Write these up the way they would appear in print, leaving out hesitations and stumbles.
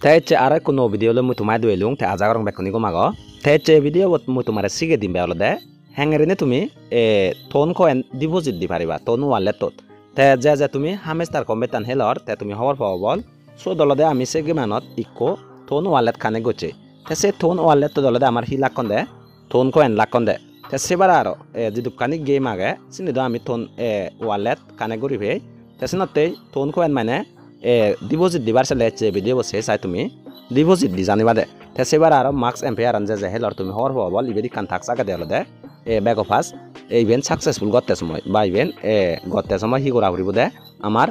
Te che ara kuno video lo mutumai duelung te ajagarong bekoni ko mago. Te che video bot mutumare sige dimbe olode. Hangerine tumi ton coin deposit di pariba ton wallet tot. Te je tumi hamestar kombetan helor te tumi hawar bol. So dolode ami sege manot ikko ton wallet kane goche. Te se ton wallet to dolode amar hi lakonde ton coin lakonde. Te sebara aro jidup kani game age sinido ami ton wallet kane goribe. Te sinotte ton coin mane deposit dibar sele che video bose sai tumi deposit di jani bade te sebar aro max empire anje je helor tumi hor bol ibedi kan taksa ga delode back of us event successful gotte somoy ba event gotte somoy hi gora puribude amar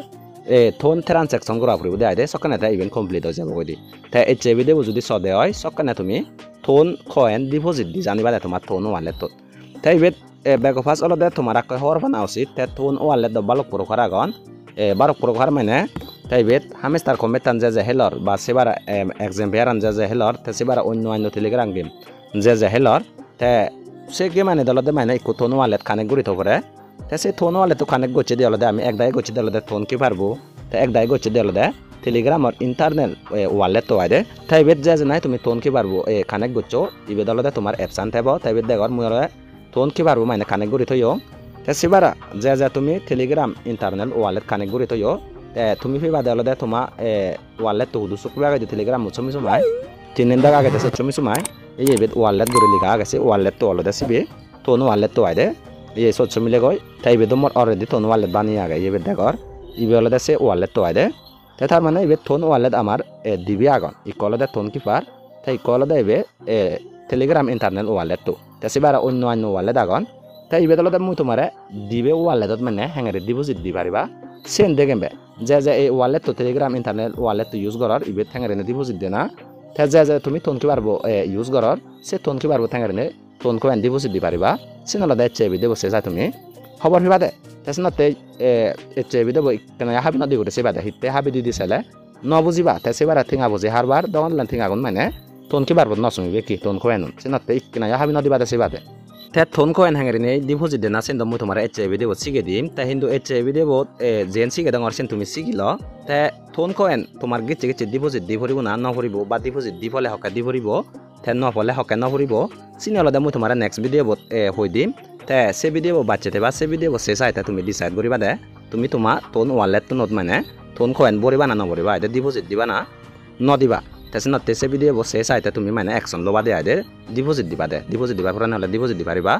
thon transaction gora puribude aide sokane ta event complete ho jabo godi te che video jodi sode hoy sokane tumi thon coin deposit di jani bade tomar thon wallet tot te event back of us olode tomar ak hor bana usit te thon wallet do balok puro karagon barok puro kar mane taibet hamestar kombetan je helor ba sebara exemplar an je helor te sebara onno telegram game je helor te se game ane dolode mane ikko ton wallet connect guri to pore te se ton wallet to connect goche diolode ami ekdai goche diolode ton ki parbo te ekdai goche diolode telegram or internal wallet to aide taibet je nai tumi ton ki parbo connect gocho ibe dolode tomar apps an tebo taibet degor mure ton ki parbo mane connect guri to yo te sebara je tumi telegram internal wallet connect guri to yo তুমি ফিবা দেলদে তোমা wallet তো দুসুক বাগে Telegram মুছমি সুমাই তিনন দাগা গেতে সচমি সুমাই এই বেত wallet গরি লিখা গেছে ওয়ালেট তো অলদে সিবে তোন ওয়ালেট তো আইদে এই সচমি লে গই তাই বেদ মর অলরেডি তোন ওয়ালেট বানিয়া গে এই বেত দেখর ইবে অলদে সে ওয়ালেট তো আইদে তে তার মানে ইবে তোন ওয়ালেট আমার দিবি আগন ইকলদে তোন কি পার তাই ইকলদে ইবে টেলিগ্রাম ইন্টারনাল ওয়ালেট তো তে সিবারা অন্য ওয়ালেট আগন তাই ইবে দলদে মুই তোমারে দিবে ওয়ালেটত মানে হ্যাঙ্গারে ডিপোজিট দি পারিবা সেন দেখেনবে যে এই ওয়ালেট তো টেলিগ্রাম ইন্টারনেট ওয়ালেট তো ইউজ করার ইবে থ্যাঙ্গারেনে ডিপোজিট দেনা তে যে তুমি তনকি পারবো ইউজ করার সে তনকি পারবো থ্যাঙ্গারেনে তনকো এন ডিপোজিট দি পারিবা সিনলা দে চেবি দেবো সে যা তুমি খবর হিবা দে তেসনতে চেবি দেবো কেন হাবি নদি গটে সেবা দে হিতে হাবি দি দিছেলে ন বুঝিবা তে সেবারা থিঙা বুঝি হারবার দগন লান থিঙা গুন মানে তনকি পারবো নসুমিবে কি তনকো এনুন সিনতে কেন হাবি নদি বাদে সেবা দে te thon coin hangerine deposit dena sen domu tomara HB debo sige dim ta hindu HB debo jen sige dangor sen tumi sigilo te thon coin tomar giche deposit di poribo na no poribo ba deposit di pole hokka di poribo te no pole hokka no poribo sinelo da mu tomara next video bot hoi dim te se video bachete ba se video se saita tumi decide goriba de tumi toma thon wallet to not mane thon coin boriba na no boriba ide deposit diba na no diba তেসনত তেসে video বসে সাইতে তুমি মানে action লবা দে আইদে deposit দিবা দে deposit দিবার পরে নহলে ডিপোজিট দি পারিবা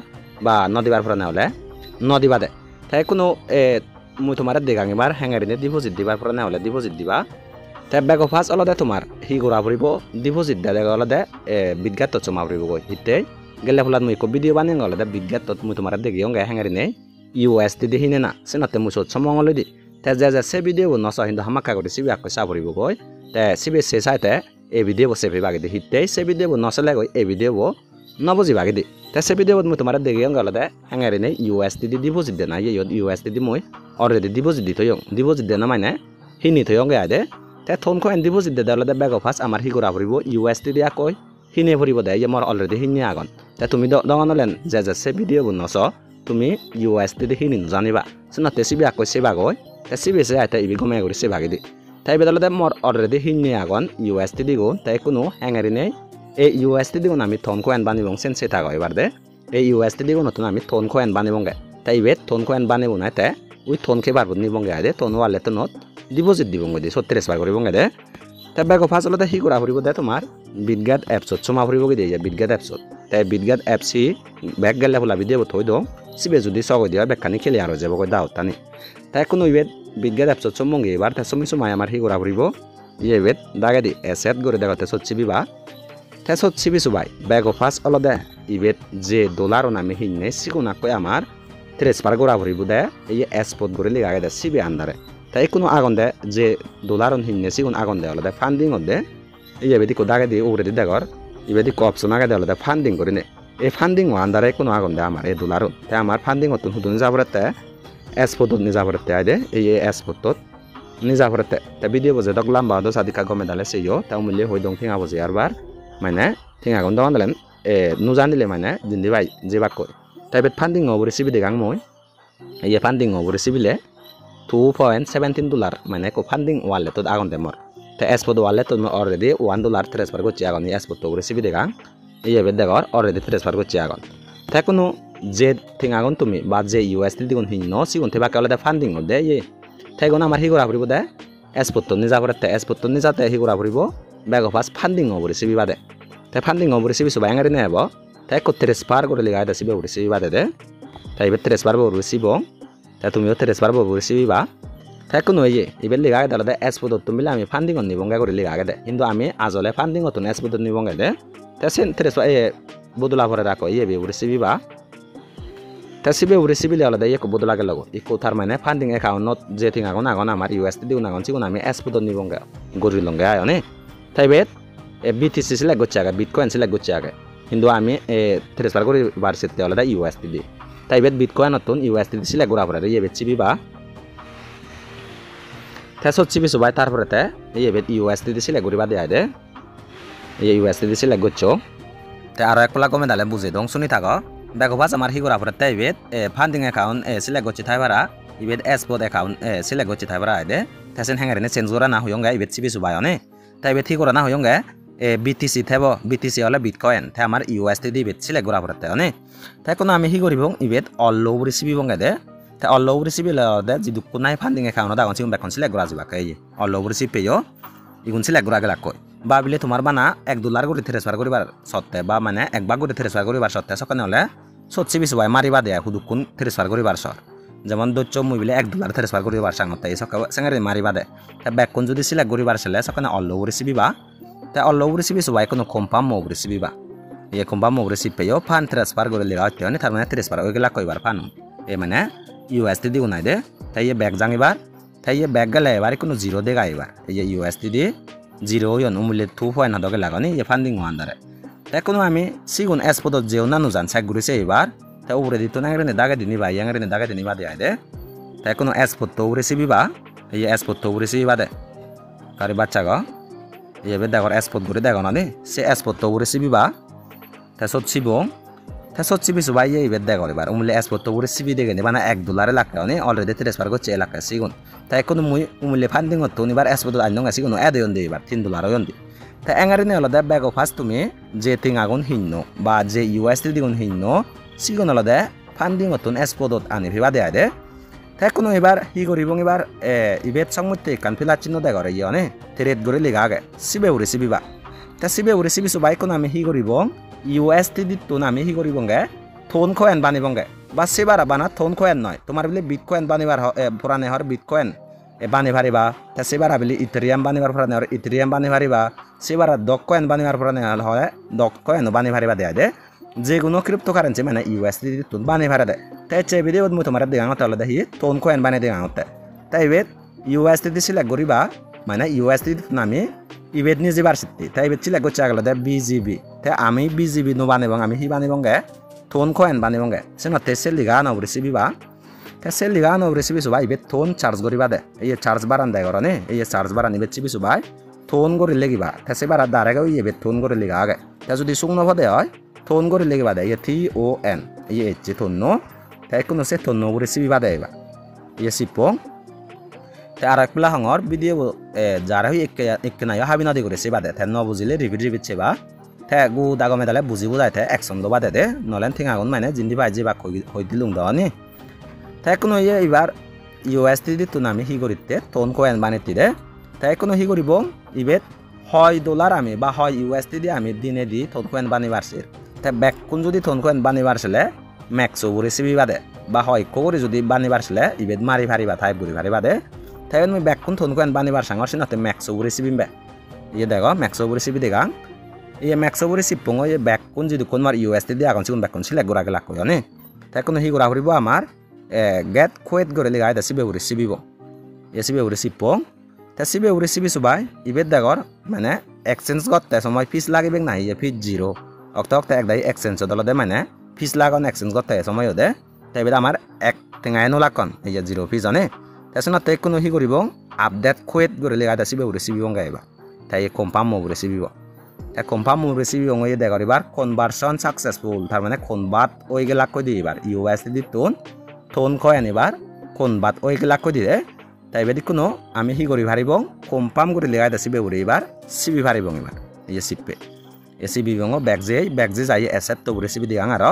বা ন দিবার পরে নহলে ন দিবা দে তাই কোনো মুই তোমার দেগাং এবার হ্যাঙ্গারিনে ডিপোজিট দিবার পরে নহলে ডিপোজিট দিবা তাই ব্যাক অফ ফাস অলদে তোমার হি গোরা পড়িব ডিপোজিট দে অলদে বিজ্ঞাত চমা পড়িব গই হিতে গেলে ফলাত মুই কো ভিডিও বানিয়ে অলদে বিজ্ঞাত মুই তোমার দেগিয়ং গে হ্যাঙ্গারিনে USD দি হিনে না সেনতে মুই সত সমঙ্গল দি তাই যে সে ভিডিও নস হিন্দু হামাকা করে সিবি আকো সা পড়িব গই তাই সিবি সে সাইতে এই ভিডিও বসে বাগে দি হিতে সে ভিডিও নসলে গই এই ভিডিও নবজি বাগে দি তে সে ভিডিও মই তোমার দেগিয়ং গলদে হ্যাঙ্গারিনে USD দি ডিপোজিট দে না USD দি মই অলরেডি ডিপোজিট দি থয়ং ডিপোজিট দে না মানে হিনি থয়ং গে আদে তে থন কো এন ডিপোজিট দে দলদে ব্যাক অফ ফাস আমার হি গরা পড়িব USD দিয়া কই হিনে পড়িব দে মর অলরেডি হিনি আগন তে তুমি দঙনলেন যে সে ভিডিও নস তুমি USD দি হিনি জানিবা সনতে সিবি আকই সে বাগই তে সিবি সে আইতা ইবি গমে গরি সে বাগে দি তাই বেদলদে মর অলরেডি হিনি আগন USD দি গুন তাই কোনো হ্যাঙ্গারিনে এই USD দি গুন আমি থন কয়েন বানিবং সেন সে থাকা এবার দে এই USD দি গুন নতুন আমি থন কয়েন বানিবং গে তাই বে থন কয়েন বানিবো না তে ওই থন কে বারবো নিবং গে আদে থন ওয়ালেট নট ডিপোজিট দিবং গে 36 বার করিবং গে দে তাই ব্যাক অফ আসলতে হি করা পড়িব দে তোমার বিটগাট অ্যাপস চমা পড়িব গে দে বিটগাট অ্যাপস তাই বিটগাট অ্যাপস হি ব্যাক গেলে ফুলা ভিডিও থই দং সিবে যদি সগই দিয়া বেকানি খেলি আর যাব কই দাও তানি তাই কোনো ইবেট বিজ্ঞান অ্যাপস চমঙ্গে এবার তে সমি সময় আমার হি করা পড়িব ইবেট দাগে দি এসেট গরে দেখাতে সচ্ছিবি বা তে সচ্ছিবি সুবাই ব্যাক অফ ফাস অলদে ইবেট যে ডলার নামে হিননে সিগুনা কই আমার ট্রেসফার করা পড়িব দে এই এসপট গরে লিগাগে দে সিবি আন্দারে তাই কোনো আগন দে যে ডলার হিননে সিগুন আগন দে অলদে ফান্ডিং দে এই বেদি কো দাগে দি ওরে দি দেগর ইবেদি কো অপশন আগে দে অলদে ফান্ডিং করিনে এই ফান্ডিং আন্দারে কোনো আগন দে আমার এই ডলার তে আমার ফান্ডিং হতুন হুদুন যাবরতে এসপোত নিজা ভরতে আইদে এই এসপোত নিজা ভরতে তে ভিডিও বজে দক লাম্বা দো সাদিকা গমে দালে সেইও তাও মিলে হই দং থিঙা বজে আরবার মানে থিঙা গন দন দালেন নু জানিলে মানে দিন্দি ভাই যে বাক কই তাই বেত ফান্ডিং ওবরে সিবি দেগাং মই এই ফান্ডিং ওবরে সিবিলে $2.17 মানে কো ফান্ডিং ওয়ালেট তো আগন দে মর te spot wallet তুমি already $1 transfer করছি আগুন spot তো রেসিপি দেখাং এই এবে দেখর already transfer করছি আগুন তে কোনো যে থিং আগুন তুমি বা যে USD দিগুন হিন্ন সিগুন তেবা কালে ফান্ডিং দে এই তাইগুন আমার হিগরা পড়িব দে spot তো নিজা করে spot তো নিজাতে হিগরা পড়িব ব্যাগ অফ ফান্ডিং হব রেসিপি বাদে তে ফান্ডিং হব রেসিপি সবাই আঙারি নেব তাই কো ট্রান্সফার করে লিগা দে সিবে রেসিপি বাদে দে তাই বে ট্রান্সফার হব রেসিপি তা তুমিও ট্রান্সফার হব রেসিপি বা তাই কোনো এই এবার লিগা গেলে দে spot তো মিলে আমি ফান্ডিং নিবঙ্গা করে লিগা দে কিন্তু আমি আজলে ফান্ডিং তো spot নিবঙ্গা দে তা সেন ট্রান্সফার এ বদলা করে রাখো এই বে রেসিপি বা তা সিবে রেসিপি লে আলাদা ইকো বদলা গেল ইকো তার মানে ফান্ডিং অ্যাকাউন্ট যে থিং আগুন আগুন আমার USD দিও আগুন সিগুন আমি spot নিবঙ্গা গরি লঙ্গা আয়নে তাই বে BTC সিলেক্ট করছে আগে বিটকয়েন সিলেক্ট করছে আগে কিন্তু আমি ট্রান্সফার করে বারসিতে আলাদা USD দি তাই বে বিটকয়েন নতুন USD সিলেক্ট করা পরে এই বে সিবি বা তে সচ্ছিবি সবাই তারপরে তে এই বে USD সিলেক্ট করিবা দেয় দে এই USD সিলেক্ট করছো তে আর একলা কমে দালে বুঝে দং শুনি থাকো দেখো বাস আমার হিগরা পরে তাই বে ফান্ডিং অ্যাকাউন্ট সিলেক্ট করছে থাইবারা ইবেদ spot অ্যাকাউন্ট সিলেক্ট করছে থাইবারা আইদে তেসেন হ্যাঙ্গারে চেঞ্জ করা না হইঙ্গা ইবেদ সিবি সবাই অনে তাই বে ঠিক করা না হইঙ্গা BTC থেব BTC হলে বিটকয়েন তে আমার USD দি বেট সিলেক্ট করা পড়তে অনে তাই কোনো আমি হি করিব ইবেদ অল ওভার রিসিভি বঙ্গে দে তে অল ওভার রিসিভি লদে যদি কোনাই ফান্ডিং অ্যাকাউন্ট দা গনসি বেকন সিলেক্ট করা যাবা কাই অল ওভার রিসিভ পেও ইগুন সিলেক্ট করা গেলা কই বা বিলে তোমার বানা $1 করে ট্রান্সফার করিবার সত্তে বা মানে একবার করে ট্রান্সফার করিবার সত্তে সকানে হলে সচ্ছি বিসবাই মারিবা দেয়া হুদুকুন ট্রান্সফার করিবার সর যেমন দচ্চ মুই বিলে $1 ট্রান্সফার করিবার সাংতে এই সকা সেঙ্গারে মারিবা দে তে বেকন যদি সিলেক্ট করিবার সলে সকানে অল ওভার রিসিভি বা তে অল ওভার রিসিভি সবাই কোনো কনফার্ম মোব রিসিভি বা এই কনফার্ম মোব রিসিভ পেও ফান্ড ট্রান্সফার করে লিগা হতে মানে তার মানে ট্রান্সফার হয়ে গেলা কইবার ফান এ মানে USD দি উনাই দে তাই এ ব্যাক জাঙিবার তাই এ ব্যাক গেলে এবার কোনো জিরো দে গাইবার এই USD দি জিরো হইন উমুলে 2 না দগে লাগানি এ ফান্ডিং ওয়ান্ডারে তাই কোনো আমি সিগুন spot যেও না নুজান সাইক ঘুরেছে এবার তাই উপরে দিত না গেলে দাগে দিনি বা ইয়াঙ্গারে দাগে দিনি বা দেয় দে তাই কোনো spot তো রেসিপি বা এই spot তো রেসিপি বা দে কারি বাচ্চা গো এবে দেখো spot ঘুরে দেখো না দে সে spot তো রেসিপি বা তা সচ্ছিবো তা সচ্ছিবি সবাই এবে দেখো এবার উমুলে spot তো রেসিপি দেখে নে মানে $1 লাখ অনে অলরেডি ট্রান্সফার করছে এলাকা সিগুন তাই কোনো মুই উমুলে ফান্ডিং হতো এবার spot আইনং সিগুন এদেন দে এবার $3 হইন দি তা এঙ্গারে নে হলো দে ব্যাগ অফ ফার্স্ট তুমি যে থিং আগুন হিন্ন বা যে USD দিগুন হিন্ন সিগুন হলো দে ফান্ডিং হতো spot আনি ভিবা দেয় দে তাই কোনো এবার হি করিব এবার ইবেট সংমতে কানফিলা চিহ্ন দে করে ইয়নে ট্রেড করে লিগা আগে সিবে রেসিপি বা তা সিবে রেসিপি সবাই কোনো আমি হি করিব USD দিত না আমি হি করিব গে থোন কয়েন বানিবঙ্গে বা সেবার বানা থোন কয়েন নয় তোমার বলে বিটকয়েন বানিবার পুরানে হর বিটকয়েন বানি পারিবা তা সেবার বলে ইথেরিয়াম বানিবার পুরানে হর ইথেরিয়াম বানি পারিবা সেবার ডগ কয়েন বানিবার পুরানে হয় ডগ কয়েন বানি পারিবা দেয়া দে যে কোনো ক্রিপ্টোকারেন্সি মানে USD দিত বানি পারা দে তাই চে ভিডিও মই তোমার দেয়া তাহলে দেখি থোন কয়েন বানি দেয়া হতে তাই ইবেট USD দি সিলেক্ট করিবা মানে USD নামে ইবেট নিজে বারসিতি তাই ইবেট সিলেক্ট করছে আগলে দে BGB তাই আমি BGB নো বানিবং আমি হি বানিবঙ্গে থোন কয়েন বানিবঙ্গে সেনতে সেলিগা নাও রেসিপি বা তাই সেলিগা নাও রেসিপি সবাই ইবেট থোন চার্জ করিবা দে এই চার্জ বারান দেয় করনে এই চার্জ বারান ইবেট চিবি সবাই থোন করে লেগিবা তাই সেবার দাঁড়াগে ইবেট থোন করে লেগা আগে তাই যদি শুকনো ভদে হয় থোন করে লেগিবা দে TON এই এচ্ছে থোন তাই কোনো সে থোন রেসিপি বা দেবা এই সিপং তাই আর একলা হঙর ভিডিও যারা হই এক নাই হাবিনা দি করেছে বাদে তাই ন বুঝিলে রিপিট বা তাই গু দাগমে দালে বুঝি বুঝাই তাই অ্যাকশন দো বাদে দে নলেন থিং আগুন মানে জিন্দি বাজি বা হই দিলুং দনি তাই কোনো এবার USD দিত আমি হি করিতে থোন কয়েন বানিতে দে তাই কোনো হি করিব ইবেট $1 আমি বা USD দি আমি দিনে দি থোন কয়েন বানিবারছে তাই ব্যাক কোন যদি থোন কয়েন বানিবারছিলে ম্যাক্স রেসিপি বাদে বা হয় করে যদি বানিবারছিলে ইবেট মারি ভারিবা তাই বুড়ি ভারিবা দে তাই আমি ব্যাক কোন থোন কয়েন বানিবার সাংর সিনতে ম্যাক্স রেসিপি বে ইয়ে দেখো ম্যাক্স রেসিপি দেখা এই ম্যাক্স রেসিপি পঙ্গ এই ব্যাক কোন যদি কোনবার USD দি আগন সিগুন ব্যাক কোন সিলেক্ট করা গেলা কয়নে তাই কোনো হি করা হরিব আমার গেট কোয়েট করে লিগা আইদা সিবে রেসিপি ব এই সিবে রেসিপি পং তাই সিবে রেসিপি সবাই ইবেট দেখর মানে এক্সচেঞ্জ করতে সময় ফিস লাগিবে না এই ফিস 0 অক্ত অক্ত এক দাই এক্সচেঞ্জ দলদে মানে ফিস লাগান এক্সচেঞ্জ করতে সময় দে তাই এবার আমার এক টেঙাই নোলাকন এই 0 ফিস অনে তাছাড়া তাই কোনো হি করিব আপডেট কোয়েট করে লিগা আইদা সিবে রেসিপি বং গাইবা তাই কনফার্ম মোব রেসিপি ব তাই কনফার্ম মোব রেসিপি বং এই দেখর এবার কনভার্সন সাকসেসফুল তার মানে কনভার্ট ওই গেলা কই দি এবার USD দি থোন কয়েন এবার কনভার্ট ওই গেলা কই দি তাই বেদি কোনো আমি হি করি ভারিব কনফার্ম করে লেগাই দা সিবে উড়ে এবার সিবি ভারিব এবার এই সিপে এ সিবি বঙ্গ ব্যাগজে যাই এসেট তো উড়ে সিবি দিগাং আর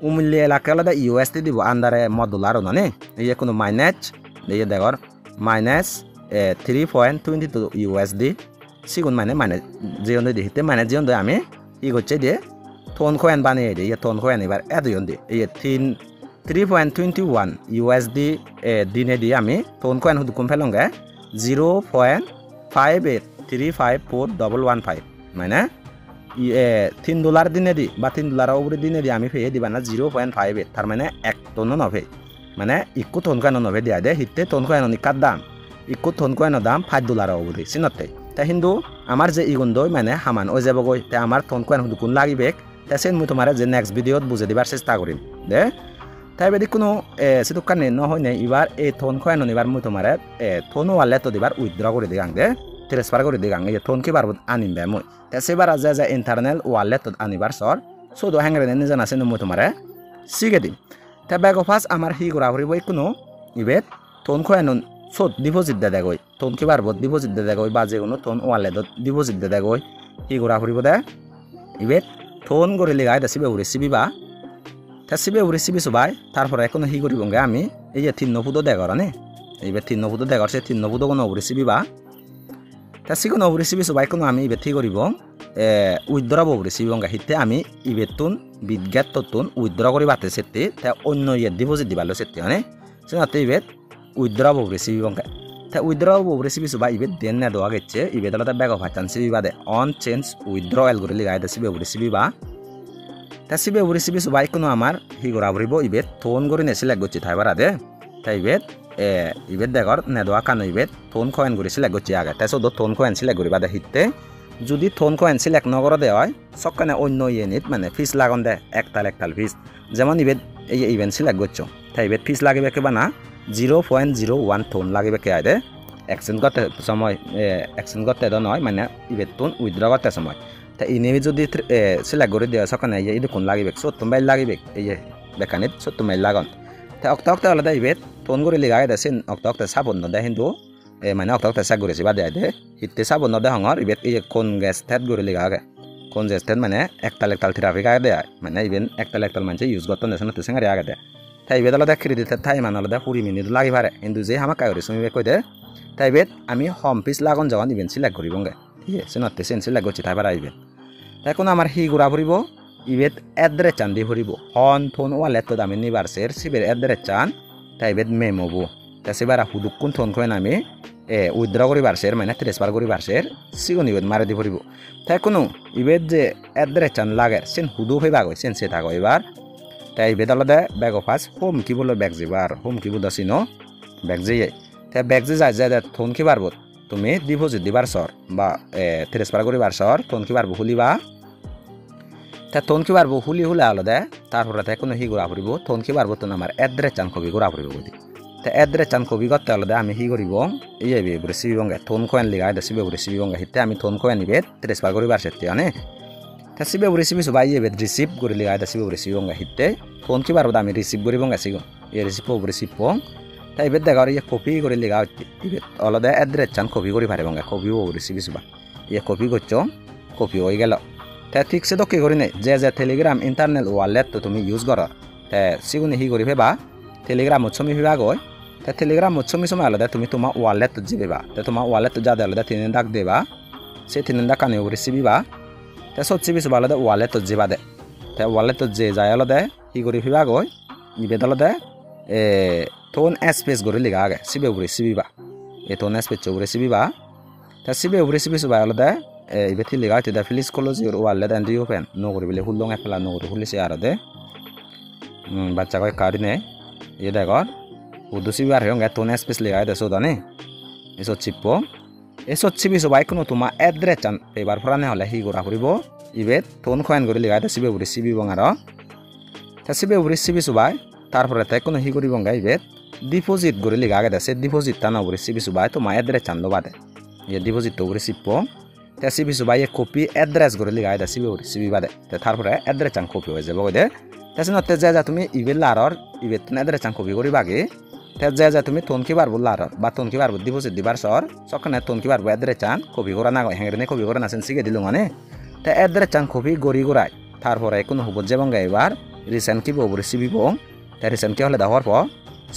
উমিল্লি এলাকা আলাদা ইউএসডি দিব আন্দারে $1 মানে এই কোনো মাইনাস এই দেখর মাইনাস 3.22 USD সিগুন মানে যে অন্য দিতে মানে যে অন্য আমি ই করছে দিয়ে থন কয়েন বানিয়ে দিই থন কয়েন এবার এত দিয়ে এই 3.21 USD দিনে দিয়ে আমি থন কয়েন হুদু কম ফেলঙ্গে 0.5835415 মানে $3 দিনে দি বা $3 উপরে দিনে দি আমি ফেয়ে দিবা না 0.58 তার মানে 1 টন নভে মানে ইকু থন কয়েন নভে দিয়া দে হিতে থন কয়েন নিকার দাম ইকু থন কয়েন দাম $5 উপরে চিনতে তা কিন্তু আমার যে ইগুন্দই মানে হামান ওই যাব গই তে আমার থন কয়েন হুদু কোন লাগিবে তা সেন মুই তোমারে যে নেক্সট ভিডিওত বুঝে দিবার চেষ্টা করিম দে তাই বেদি কোনো সেটুক কারণে নহয় নাই এবার এই থন কয়েন এবার মুই তোমারে থন ওয়ালেট দিবার উইথড্র করে দিগাং দে ট্রান্সফার করে দিগাং এই থন কি বারবত আনিম বে মুই তা সেবার যে ইন্টারনাল ওয়ালেট আনিবার সর শুধু হ্যাঙ্গারে নিজান আছে মুই তোমারে শিখে দিম তা ব্যাগ ফার্স্ট আমার হি করা হরিব কোনো ইবেত থন কয়েন সত ডিপোজিট দে দেগই থন কি বারবত ডিপোজিট দে দেগই বা যে কোনো থন ওয়ালেট ডিপোজিট দে দেগই হি করা হরিব দে ইবেত থন করে লিগাই দাসিবে উড়ে সিবিবা তা সিবে উড়ে সিবি সবাই তারপরে এখন হি করিবঙ্গে আমি এই যে 3 ফুটো দেগর নে এইবার 3 ফুটো দেগর সে 3 ফুটো কোনো উড়ে সিবিবা তা সিকোন উড়ে সিবি সবাই কোনো আমি ইবে থি করিব উইথড্র উড়ে সিবিবঙ্গে হিতে আমি ইবেতুন বিজ্ঞাত ততুন উইথড্র করি বাতে সেতে তা অন্য ইয়ে ডিপোজিট দিবালো সেতে মানে সিনাতে ইবেত উইথড্র উড়ে সিবিবঙ্গে তা উইথড্র উড়ে সিবি সবাই ইবেত দেন না দোয়া গেছে ইবেত আলাদা ব্যাগ অফ হাইতান সিবিবা দে অন চেঞ্জ উইথড্রয়াল করে লিগাই দে সিবে উড়ে সিবিবা তা সিবে উড়ে সিবি সবাই কোনো আমার হি করা হরিব ইবেত থন করে নে সিলেক্ট করছি তাই বারা দে তাই ইবেত দেখর নেদোয়া কান ইবেত থন কয়েন করে সিলেক্ট করছি আগে তাই সদ থন কয়েন সিলেক্ট করিবা দে হিতে যদি থন কয়েন সিলেক্ট নগর দে হয় সবখানে অন্য ইউনিট মানে ফিস লাগন দে একতাল ফিস যেমন ইবেত এই ইভেন্ট সিলেক্ট করছো তাই ইবেত ফিস লাগিবে কেবা না 0.01 থন লাগিবে কে আয় দে এক্সচেঞ্জ করতে সময় এক্সচেঞ্জ করতে দ নয় মানে ইবেত থন উইথড্র করতে সময় তা ইনে যদি সিলেক্ট করে দেওয়া সকানে এই দেখুন লাগিবে 70 মাইল লাগিবে এই বেকানিত 70 মাইল লাগন তা অক্ত আলাদা ইবেত থন করে লিগাই দেন অক্ত সাবন দে কিন্তু মানে অক্ত সাক করে সিবা দে হিতে সাবন দে হঙর ইবেত এই কোন গ্যাস থেট করে লিগাগে কোন গ্যাস থেট মানে একতাল ট্রাফিক আগে দে মানে ইবেন একতাল মানছে ইউজ করতে নেছন তো সেঙ্গারে আগে দে তাই ইবেত আলাদা ক্রেডিট থাই মান আলাদা 20 মিনিট লাগি পারে কিন্তু যে হামা কাগরে সুমিবে কই দে তাই ইবেত আমি হোম পিস লাগন যখন ইবেন সিলেক্ট করিবঙ্গে ইয়ে সিনতে সেন সিলেক্ট করছি তাই পারা ইবেন এখন আমার হি গুড়া ভরিব ইবেত এড্রেস চান দি ভরিব হন থন ওয়ালেট তো আমি নিবার সের সিবের এড্রেস চান তাই ইবেত মেমোবো তা সেবার হুদুকুন থন কইন আমি উইথড্র করিবার সের মানে ট্রান্সফার করিবার সের সিগুন ইবেত মারে দি ভরিব তাই কোনো ইবেত যে এড্রেস চান লাগে সেন হুদু হইবা গই সেন সে থাকো এবার তাই ইবেত আলাদা ব্যাগ অফ হোম কি বলো ব্যাগ যাবার হোম কি বলো সিনো ব্যাগ যাই তাই ব্যাগ যে যায় থন কি পারবো তুমি ডিপোজিট দিবার সর বা ট্রান্সফার করিবার সর থন কি পারবো হুলিবা তা থন কি পারবো হুলি আলাদা তারপরে তাই কোনো হি ঘুরা ফুরিব থন কি পারবো তো আমার এড্রেস চান কবি ঘুরা ফুরিব বুঝি তা এড্রেস চান কবি করতে আলাদা আমি হি করিব এই রিসিবিবঙ্গে থন কয়েন লিগাই সিবে রিসিবিবঙ্গে হিতে আমি থন কয়েন নিবে ট্রান্সফার করিবার সেতে আনে তা সিবে রিসিবি সবাই ইয়ে রিসিভ করে লিগাই সিবে রিসিবিবঙ্গে হিতে থন কি পারবো আমি রিসিভ করিবঙ্গে সিগুন এই রিসিভ তাই ইবেত দেখার ইয়ে কপি করে লিগা ইবেত আলাদা এড্রেস চান কপি করে পারিবঙ্গে কপিও রিসিবি সবা ইয়ে কপি করছো কপি হয়ে গেল তা ঠিক সে তো কি করি নাই যে টেলিগ্রাম ইন্টারনেট ওয়ালেট তো তুমি ইউজ করো তা সিগুনি হি করি ভেবা টেলিগ্রাম উৎসমি ভেবা গই তা টেলিগ্রাম উৎসমি সময় আলাদা তুমি তোমার ওয়ালেট যাবেবা তা তোমার ওয়ালেট যা দে আলাদা 3 দাগ দেবা সে 3 দাগ কানে রিসিবিবা তা সচ্চিবি সব আলাদা ওয়ালেট যাবা দে তা ওয়ালেট যে যায় আলাদা হি করি ভেবা গই ইবেত আলাদা থন স্পেস করে লিগা আগে সিবে রিসিবিবা এ থন স্পেস রিসিবিবা তা সিবে রিসিবি সব আলাদা ইবেতি লিগা তে please close your wallet and reopen নো করি বলে হুলং এফলা নো করি হুলিছে আর দে বাচ্চা কয় কারিনে এ দেখর উদুসি বার হং এত স্পেস লিগা দে সোদানে এসো চিপো এসো চিবি সবাই কোনো তোমা এড্রেস চান পেবার ফরানে হলে হি গোরা করিব ইবেত থন কয়েন করে লিগা দে সিবে রিসিবি বঙার তা সিবে রিসিবি সবাই তারপরে তাই কোনো হি করিবঙ্গা ইবেত ডিপোজিট করে লিগা আগে দে সে ডিপোজিট তা না রিসিবি সবাই তোমা এড্রেস চান লবা দে ये डिपোজিট তো রিসিপো তে সিবি সবাই কপি এড্রেস করে লিগাই দা সিবি বাদে তে তারপরে এড্রেস চাং কপি হয়ে যাব দে তেসনতে যা তুমি ইবেল লারর ইবেত এড্রেস চাং কপি করি বাগে তে যে তুমি তনকি পারবো লার বা তনকি পারবো ডিপোজিট দিবার সর সকানে তনকি পারবো এদরে চান কপি করা না হ্যাংরে কপি করা নাছেন সিগে দিল মানে তে এদরে চান কপি গড়ি গড়াই তারপরে কোনো হুবত যে বঙ্গা এবার রিসেন্ট কি বউ রেসিপি বং তে রিসেন্ট কি হলে দেওয়ার পর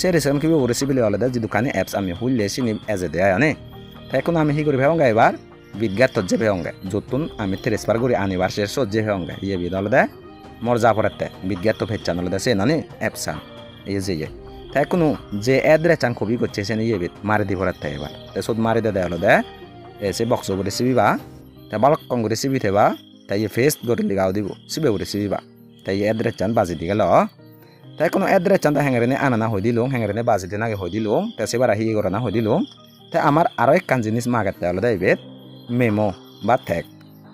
সে রিসেন্ট কি বউ রেসিপি হলে যে দোকানে অ্যাপস আমি হুললে চিনি এজে দেয় আনে তাই কোনো আমি হি করি ভেবঙ্গা এবার বিজ্ঞাত যে ভেবঙ্গা যতুন আমি ট্রেসফার করি আনিবার শেষ যে ভেবঙ্গা ইয়ে বিদ হলে দেয় মোর যা পড়াতে বিজ্ঞাত ফেচান হলে সে নানি অ্যাপসান এই যে তাই কোনো যে এদরে চান কপি করছে সে নিয়ে বিদ মারি দি পড়াতে এবার তাই সুদ মারি দেয় হলে দেয় এসে বক্স রেসিপি বা তা বালক কং রেসিপি থেবা তাই ফেস গড়ি লিগাও দিব সিবে রেসিপি বা তাই এদরে চান বাজি দি গেল তাই কোনো এদরে চান হ্যাংরে আনা হয়ে দিলুম হ্যাংরে বাজি দিন আগে হয়ে দিলুম তা সেবার হি করা না হয়ে দিলুম তাই আমার আরও এক কান জিনিস মাগাতে হলে দেয় বেদ মেমো বা ট্যাগ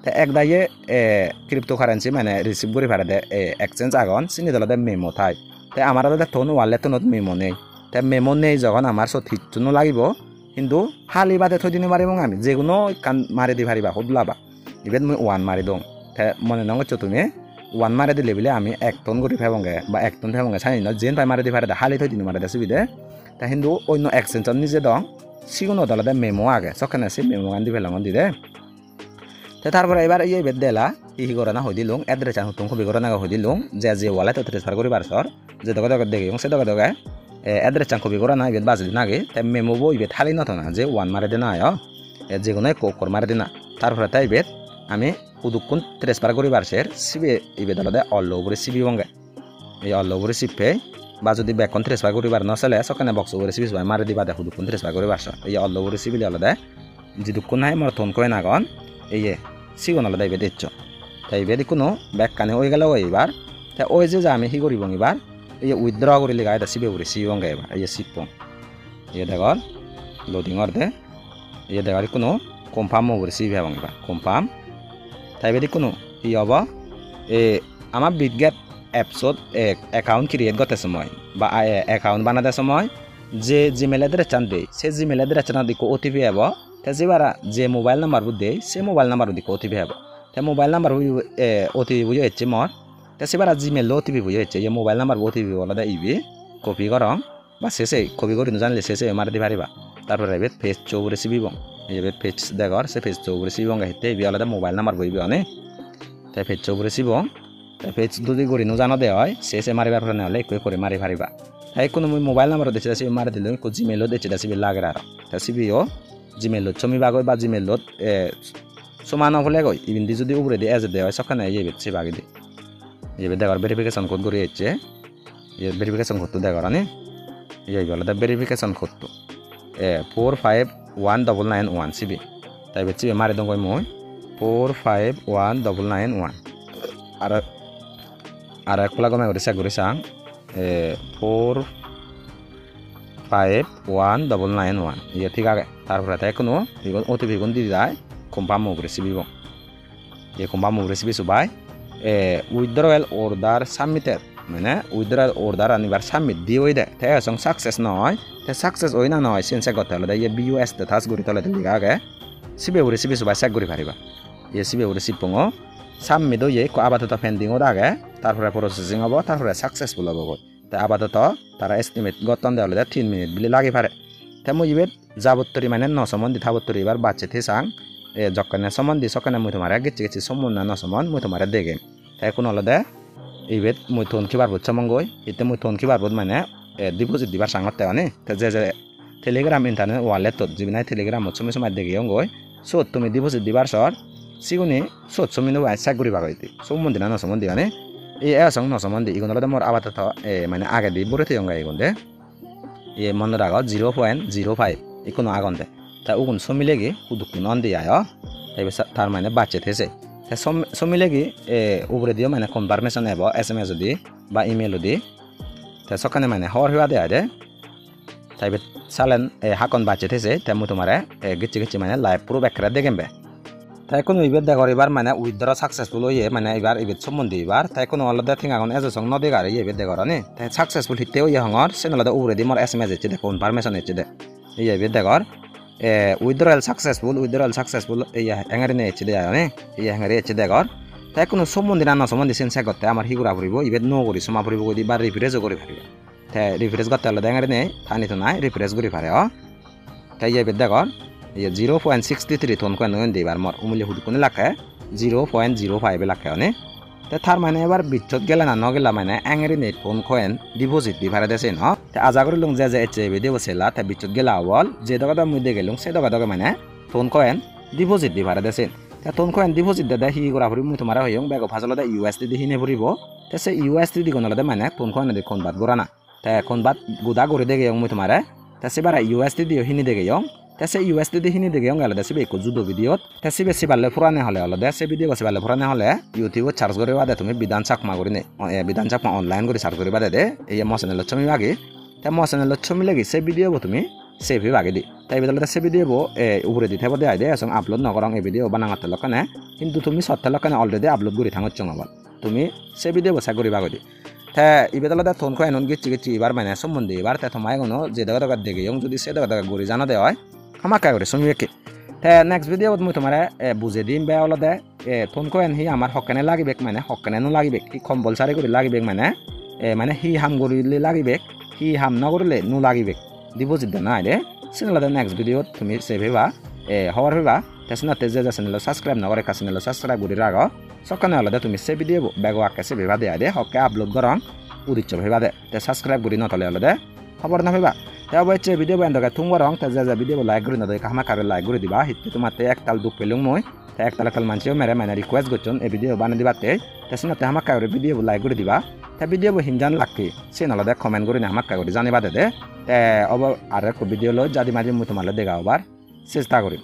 তাই এক দাইয়ে ক্রিপ্টোকারেন্সি মানে রিসিভ করে ফেলে দেয় এক্সচেঞ্জ আগন চিনি দলে দেয় মেমো থাই তাই আমার আলাদা তোন ওয়ালে তোনত মেমো নেই তাই মেমো নেই যখন আমার সব হিচ্ছুনো লাগিব কিন্তু হালি বাদে থৈ দিনে মারিব আমি যেগুলো কান মারি দি পারিবা হুদলাবা ইবেদ মই ওয়ান মারি দং তাই মনে নগছ তুমি ওয়ান মারি দিলে বলে আমি 1 টন করে ফেবঙ্গে বা 1 টন ফেবঙ্গে চাই না যেন পাই মারি দি পারে হালি থৈ দিনে মারি দেছি বিদে তাই কিন্তু অন্য এক্সচেঞ্জত নিজে দং সিগুনো দলতে মেমো আগে সখানে সে মেমো গান দি ফেলাম দিদে তারপরে এবার ইয়ে বেদ দেলা ই করে না হয়ে দিলুম এড্রেস আন তুমি খুবই করে না হয়ে দিলুম যে ওয়ালে তো ট্রান্সফার করি পারছর যে দোকা দোকা দেখি সে দোকা দোকা এড্রেস চান খুবই করে না ইবেদ বাজি দিন আগে তাই মেমো বই ইবেদ খালি নত না যে ওয়ান মারে দিন আয় যে কোনো কোকর মারে দিনা তারপরে তাই ইবেদ আমি উদুকুন ট্রান্সফার করি পারছের সিবে ইবেদ আলাদা অল্ল উপরে সিবি বঙ্গে এই অল্ল উপরে সিপে বা যদি ব্যাকন ট্রান্সফার করি বার নচলে সকানে বক্স উপরে সিবি মারে দিবা দেখো উদুকুন ট্রান্সফার করি পারছ এই অল্ল উপরে সিবি আলাদা যেদুকুন নাই মোর থন কয় নাগন এই সিগুন আলাদা ইবে দিচ্ছ তাই ইবে কোনো ব্যাক কানে হয়ে গেল এবার তাই ওই যে আমি হি করিব এবার এই উইথড্র করে লিখা এটা সিবে উড়ে সিবঙ্গে এবার এই সিপং ইয়ে দেখর লোডিংর দে ইয়ে দেখার কোনো কনফার্ম করে সিবি এবং এবার কনফার্ম তাই বেদি কোনো ই হব আমার বিজ্ঞাত অ্যাপসত অ্যাকাউন্ট ক্রিয়েট করতে সময় বা অ্যাকাউন্ট বানাতে সময় যে জিমেল এড্রেস চান দেই সে জিমেল এড্রেস চান দিকে ওটিপি হব তাই যেবারা যে মোবাইল নাম্বার দেই সে মোবাইল নাম্বার দিকে ওটিপি হব তাই মোবাইল নাম্বার ওটিপি বুঝে হচ্ছে মর তাই সেবার জিমেল ওটিপি বুঝে হচ্ছে এই মোবাইল নাম্বার ওটিপি বলা দেয় ইবি কপি করং বা শেষে কপি করি জানলে শেষে মারি দি পারিবা তারপরে এবার ফেস চৌ রেসিপি বং এই ফেস দেখর সে ফেস চৌ রেসিপি বং হেতে ইবি আলাদা মোবাইল নাম্বার বইবি অনে তাই ফেস চৌ রেসিপি বং তাই ফেস যদি করি জানো দে হয় শেষে মারিবার পরে না হলে একটু করে মারি পারিবা তাই কোনো মোবাইল নাম্বার দিচ্ছে সে মারি দিলে জিমেলও দিচ্ছে সিবি লাগে আর তাই সিবিও জিমেলত ছমি বাগৈ বা জিমেলত সমান হলে গই ইভিন দি যদি উপরে দিয়ে এজ দেওয়া হয় সখানে এই বেছে বাগি দি এই দেখার ভেরিফিকেশন কোড করে যাচ্ছে এই ভেরিফিকেশন কোড তো দেখার আনে এই বলে দা ভেরিফিকেশন কোড তো 451991 সিবি তাই বেছে মারি দং মই 451991 আর এক প্লাগ আমি করেছি সাং 451991 ইয়ে ঠিক আছে তারপরে তাই কোনো ওটিপি কোন দিয়ে যায় কনফার্ম রেসিপি বং এই কনফার্ম রেসিপি সবাই উইথড্রয়াল অর্ডার সাবমিটেড মানে উইথড্রয়াল অর্ডার আনিবার সাবমিট দিয়ে ওই দেয় তাই সঙ্গে সাকসেস নয় তাই সাকসেস ওই না নয় সেন্সে করতে হলে ইয়ে বিউএস স্ট্যাটাস করি তাহলে লিখা আগে সিবে রেসিপি সবাই চেক করে পারিবা ইয়ে সিবে রেসিপি পঙ সাবমিট ইয়ে আপাতত পেন্ডিং ওর আগে তারপরে প্রসেসিং হব তারপরে সাকসেসফুল হব তাই আপাতত তারা এস্টিমেট গতন দেওয়া হলে 3 মিনিট বলে লাগে পারে তাই মই ইবেদ যাবত্তরি মানে 9 মন দি থাবত্তরি এবার বাচ্চা থে সাং যকানে সম্বন্ধে সকানে মই তোমার গেছে গেছে সম্বন্ধ না সমন মই তোমার দেগে তাই কোন হলে ইবেদ মই থন কিবার বুঝছ মঙ্গই এতে মই থন কিবার বুঝ মানে ডিপোজিট দিবার সাংতে মানে যে টেলিগ্রাম ইন্টারনেট ওয়ালেট জিবিনাই টেলিগ্রাম সময় সময় দেখে গই সত তুমি ডিপোজিট দিবার সর সিগুনি সত সমিনো আইসা করি বাগাইতি সম্বন্ধে না সম্বন্ধে মানে এই সং ন সম্বন্ধে ইগুন হলে মোর আপাতত মানে আগে দি বলে থই গঙ্গা ইগুন দে মনে রাখ 0.05 ইকুন আগন দে তা উগুন সমিলেগি হুদুকুন অন দিয়ে আয় তাই তার মানে বাচ্চা থেছে সমিলেগি উপরে দিও মানে কনফার্মেশন হব SMS দি বা ইমেল দি তা সকানে মানে হওয়ার হওয়া দেয় দে তাই চালেন হাকন বাচ্চা থেছে তাই মই তোমারে গেছি গেছি মানে লাইভ পুরো ব্যাখ্যা দেখেন বে তাই কোনো ইবেদ দেখর এবার মানে উইথড্র সাকসেসফুল হয়ে মানে এবার ইবেদ সম্বন্ধে এবার তাই কোনো আলাদা থিং এখন এজ সং নদে গারে ইবেদ দেখর আনে তাই সাকসেসফুল হিতে হয়ে হঙর সে আলাদা উপরে দি মোর SMS হচ্ছে দেখো কনফার্মেশন হচ্ছে দে এই ইবেদ দেখর উইথড্রয়াল সাকসেসফুল এই হ্যাঙ্গারি নে হচ্ছে দে আনে এই হ্যাঙ্গারি হচ্ছে দেখর তাই কোনো সম্বন্ধে না সম্বন্ধে সেন্স করতে আমার হিগুরা পড়ব ইবেদ নো করি সমা পড়ব কই বা রিফ্রেশও করে পারিবা তে রিফ্রেশ করতে হলে দেখারে নেই থানি তো নাই রিফ্রেশ করি পারে তাই এবার দেখো 0.63 থন কয়েন দিবার মর উমুলি হুটকুনি লাখে 0.05 লাখে অনে তে তার মানে এবার বিচ্ছত গেলে না নগেলা মানে এঙেরি নেই থন কয়েন ডিপোজিট দি ভারে দেছে ন তে আজা করে লুং যে এইচএবি দিয়ে বসেলা তে বিচ্ছত গেলা আওয়াল যে দগা মুই দে গেলুং সে দগা মানে থন কয়েন ডিপোজিট দি ভারে দেছে তে থন কয়েন ডিপোজিট দে হি করা ফুরি মুই তোমার হইং বেগ ফাজলতে ইউএসডি হিনে ফুরিব তে সে ইউএসডি গনলতে মানে থন কয়েন দি কোন বাদ গরা না তে কোন বাদ গুদা করে দে গেং মুই তোমার তে সেবার ইউএসডি হিনি দে গেং তে সে ইউএসডি হিনি দে গেং গেলে দেছে বেকো জুদো ভিডিওত তে সে বেশি বালে ফুরানে হলে হলো দে সে ভিডিও বেশি বালে ফুরানে হলে ইউটিউবত সার্চ করে বাদে তুমি বিধান চাকমা করে নে বিধান চাকমা অনলাইন করে সার্চ করে বাদে দে এই মো চ্যানেলত ছমি আগে তে মো চ্যানেলত ছমি লাগি সে ভিডিও তুমি সেভ হয়ে আগে দি তাই বেদলে সে ভিডিও উপরে দি থাকবে আইদে আসং আপলোড নকরং এই ভিডিও বানাঙাতে লকানে কিন্তু তুমি সত্য লকানে অলরেডি আপলোড করে থাঙত চঙাবল তুমি সে ভিডিও বসা করি বাগদি তে ইবেদলে দা থন কো এনন গিচি এবার মানে সম্বন্ধে এবার তে তোমায় কোনো যে দগা দেখে ইয়ং যদি সে দগা গরি জানা দে হয় আমাকে করে শুনি একে তে নেক্সট ভিডিওত মই তোমারে বুঝে দিম বে অলদে থন কো এন হি আমার হকেনে লাগিবে মানে হকেনে নো লাগিবে কি কম্পালসারি করে লাগিবে মানে হি হাম গরিলে লাগিবে হি হাম নগরিলে নো লাগিবে ডিপোজিট দে না আইদে চ্যানেলতে নেক্সট ভিডিওত তুমি সেভ হইবা হওয়ার হইবা তেসনাতে যে চ্যানেল সাবস্ক্রাইব নগরে কা চ্যানেল সাবস্ক্রাইব করে রাখ সকানে অলদে তুমি সে ভিডিও বেগ আকে সে ভেবা দে আইদে হকে আপলোড করং উদিচ্ছ ভেবা দে তে সাবস্ক্রাইব করি নতলে অলদে খবর না হইবা তে অবশ্যে ভিডিও বান্ধকে তুমবার রং তে যে ভিডিও লাইক করে নদে কামা কারে লাইক করে দিবা হিতে তোমাতে একতাল দুখ পেলুং মই তে একতাল মানছিও মেরে মানে রিকোয়েস্ট করছন এই ভিডিও বানাই দিবাতে তেসনাতে হামা কারে ভিডিও লাইক করে দিবা তে ভিডিও হিমজান লাগতি সে নলদে কমেন্ট করে হামা কারে জানিবা দে তে অব আর এক ভিডিও লই যদি মাঝে মই তোমালে দেখাবার চেষ্টা করি